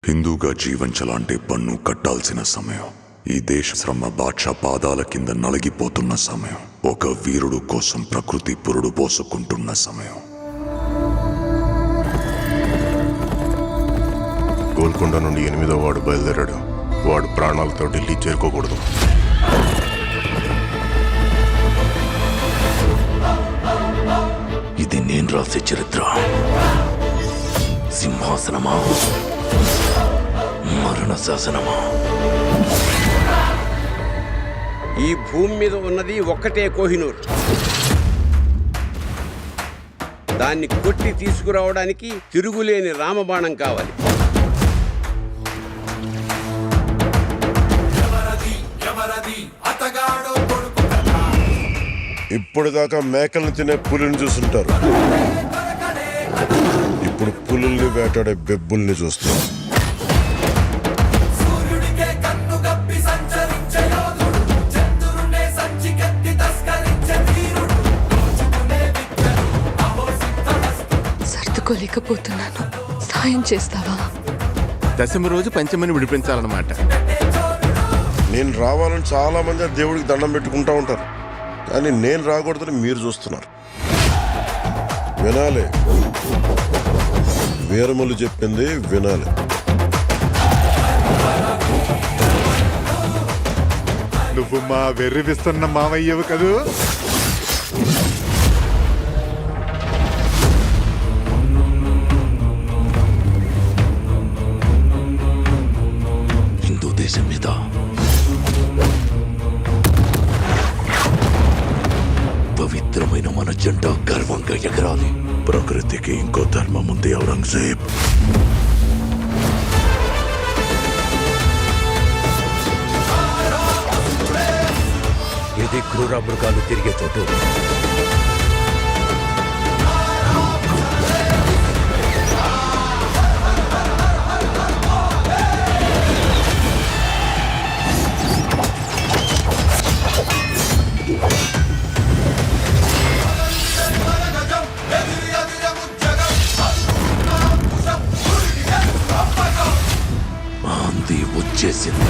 హిందూగా జీవించాలంటే పన్ను కట్టాల్సిన సమయం. ఈ దేశ శ్రమ బాద్షా పాదాల కింద నలిగిపోతున్న సమయం. ఒక వీరుడు కోసం ప్రకృతి పురుడు పోసుకుంటున్న సమయం. గోల్కొండ నుండి 8వ వాడు బయలుదేరాడు. వాడు ప్రాణాలతో ఢిల్లీ చేరుకోకూడదు. ఇది నేను రాసే చరిత్ర. సింహాసనమా, మరణ శాసనమా? ఈ భూమి మీద ఉన్నది ఒక్కటే కోహినూర్. దాన్ని కొట్టి తీసుకురావడానికి తిరుగులేని రామబాణం కావాలి. ఇప్పటిదాకా మేకల్ని తినే పులిని చూస్తుంటారు. ఇప్పుడు పులుల్ని వేటాడే బెబ్బుల్ని చూస్తారు. సర్దుకోలేకపోతున్నాను, సాయం చేస్తావా? దశమి రోజు పంచమని విడిపించాలన్నమాట. నేను రావాలని చాలా మంది ఆ దేవుడికి దండం పెట్టుకుంటా ఉంటారు, కానీ నేను రాకూడదని మీరు చూస్తున్నారు. వినాలి, వీరములు చెప్పింది వినాలి. నువ్వు మా వెర్రివిస్తున్న మావయ్యవు కదూ. హిందూ దేశం మీద పవిత్రమైన మన జెండా గర్వంగా ఎగరాలి. ప్రకృతికి ఇంకో ధర్మం ఉంది ఔరంగజేబ్. ఇది క్రూర మృగాలు తిరిగే చోటు. ఆంది వచ్చేసింది.